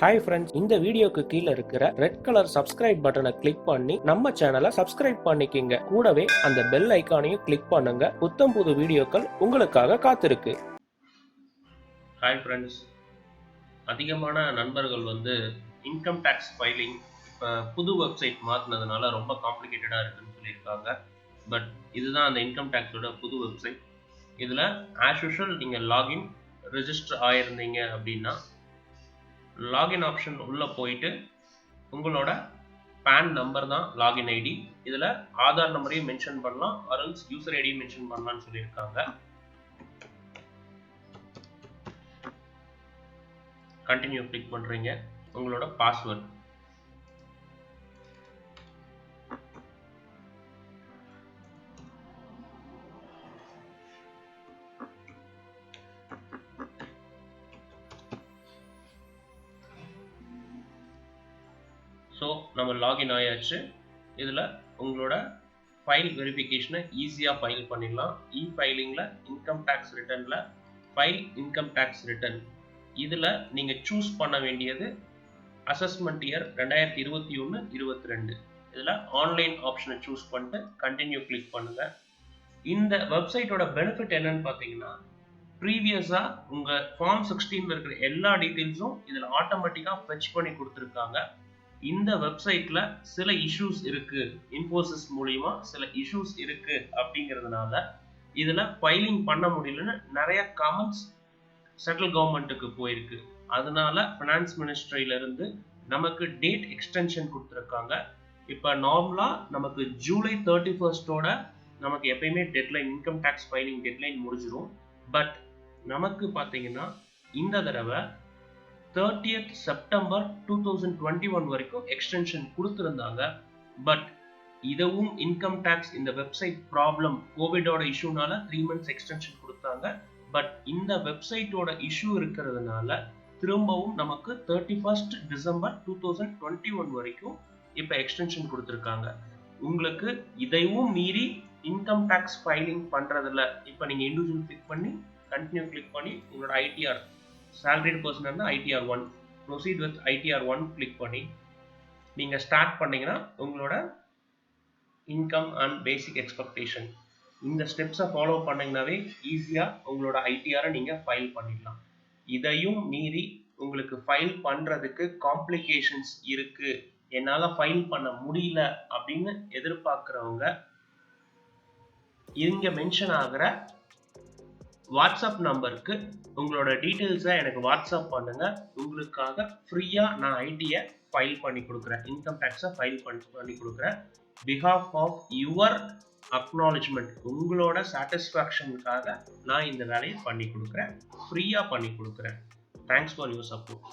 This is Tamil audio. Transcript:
ஹாய் ஃப்ரெண்ட்ஸ், இந்த வீடியோக்கு கீழே இருக்கிற ரெட் கலர் சப்ஸ்கிரைப் பட்டனை கிளிக் பண்ணி நம்ம சேனலை சப்ஸ்கிரைப் பண்ணிக்கிங்க. கூடவே அந்த பெல் ஐக்கானையும் கிளிக் பண்ணுங்க. புத்தம் புது வீடியோக்கள் உங்களுக்காக காத்திருக்கு. ஹாய் ஃப்ரெண்ட்ஸ், அதிகமான நண்பர்கள் இன்கம் டேக்ஸ் ஃபைலிங் இப்போ புது வெப்சைட் மாற்றினதுனால ரொம்ப காம்ப்ளிகேட்டடாக இருக்குன்னு சொல்லியிருக்காங்க. பட் இதுதான் அந்த இன்கம் டேக்ஸோட புது வெப்சைட். இதில் ஆஸ் யூஷுவல் நீங்கள் லாகின் ரெஜிஸ்டர் ஆகிருந்தீங்க அப்படின்னா லாகின் ஆப்ஷன் உள்ளே போயிட்டு உங்களோட பேன் நம்பர் தான் லாகின் ஐடி. இதில் ஆதார் நம்பரையும் மென்ஷன் பண்ணலாம், அரல்ஸ் யூசர் ஐடியும் மென்ஷன் பண்ணலாம்னு சொல்லியிருக்காங்க. கண்டினியூ கிளிக் பண்ணுறீங்க. உங்களோட பாஸ்வேர்ட் ஸோ நம்ம லாகின் ஆயாச்சு. இதில் உங்களோட ஃபைல் வெரிஃபிகேஷனை ஈஸியாக ஃபைல் பண்ணிடலாம். ஃபைலிங்கில் இன்கம் டேக்ஸ் ரிட்டர்னில் ஃபைல் இன்கம் டேக்ஸ் ரிட்டர்ன் இதில் நீங்கள் சூஸ் பண்ண வேண்டியது அசஸ்மெண்ட் இயர் 2021-22. இதில் ஆன்லைன் ஆப்ஷனை சூஸ் பண்ணிட்டு கண்டினியூ கிளிக் பண்ணுங்கள். இந்த வெப்சைட்டோட பெனிஃபிட் என்னன்னு பார்த்தீங்கன்னா, ப்ரீவியஸாக உங்கள் ஃபார்ம் 16 இருக்கிற எல்லா டீட்டெயில்ஸும் இதில் ஆட்டோமேட்டிக்காக ஃபெச் பண்ணி கொடுத்துருக்காங்க. இந்த வெப்சைட்ல சில இஷ்யூஸ் இருக்கு, இன்ஃபோசிஸ் மூலியமா சில இஷ்யூஸ் இருக்கு அப்படிங்கிறதுனால இதுல ஃபைலிங் பண்ண முடியலன்னு நிறைய கமெண்ட்ஸ் சென்ட்ரல் கவர்மெண்ட்டுக்கு போயிருக்கு. அதனால ஃபினான்ஸ் மினிஸ்ட்ரியில இருந்து நமக்கு டேட் எக்ஸ்டென்ஷன் கொடுத்துருக்காங்க. இப்போ நார்மலா நமக்கு ஜூலை 31 நமக்கு எப்பயுமே deadline, income tax filing deadline முடிஞ்சிடும். பட் நமக்கு பார்த்தீங்கன்னா இந்த தடவை 30th செப்டம்பர் 2021 வரைக்கும் எக்ஸ்டென்ஷன் கொடுத்துருந்தாங்க. பட் இதுவும் இன்கம் டேக்ஸ் இந்த வெப்சைட் ப்ராப்ளம் கோவிடோட இஷ்யூனால 3 months எக்ஸ்டென்ஷன் கொடுத்தாங்க. பட் இந்த வெப்சைட்டோட இஷ்யூ இருக்கிறதுனால திரும்பவும் நமக்கு 31st டிசம்பர் 2021 வரைக்கும் இப்போ எக்ஸ்டென்ஷன் கொடுத்துருக்காங்க. உங்களுக்கு இதையும் மீறி இன்கம் டேக்ஸ் ஃபைலிங் பண்ணுறதில்ல, இப்போ நீங்கள் இண்டிவிஜுவல் கிளிக் பண்ணி கண்டினியூ கிளிக் பண்ணி உங்களோட ஐடிஆர் salaried person இருந்தால் ITR 1 proceed with ITR 1 click பண்ணி நீங்கள் ஸ்டார்ட் பண்ணீங்கன்னா உங்களோட இன்கம் அண்ட் பேசிக் எக்ஸ்பெக்டேஷன் இந்த ஸ்டெப்ஸை ஃபாலோ பண்ணிங்கனாவே ஈஸியாக உங்களோட ஐடிஆரை நீங்கள் ஃபைல் பண்ணிடலாம். இதையும் மீறி உங்களுக்கு ஃபைல் பண்ணுறதுக்கு காம்ப்ளிகேஷன்ஸ் இருக்குது, என்னால் ஃபைல் பண்ண முடியல அப்படின்னு எதிர்பார்க்குறவங்க இங்கே மென்ஷன் ஆகிற வாட்ஸ்அப் நம்பருக்கு உங்களோட டீட்டெயில்ஸை எனக்கு வாட்ஸ்அப் பண்ணுங்க. உங்களுக்காக ஃப்ரீயாக நான் ஐடியை ஃபைல் பண்ணி கொடுக்குறேன், இன்கம் டேக்ஸை ஃபைல் பண்ணி கொடுக்குறேன். பிஹாஃப் ஆஃப் யுவர் அக்னாலஜ்மெண்ட், உங்களோட சாட்டிஸ்ஃபேக்ஷனுக்காக நான் இந்த வேலையை பண்ணி கொடுக்குறேன், ஃப்ரீயாக பண்ணி கொடுக்குறேன். Thanks for your support.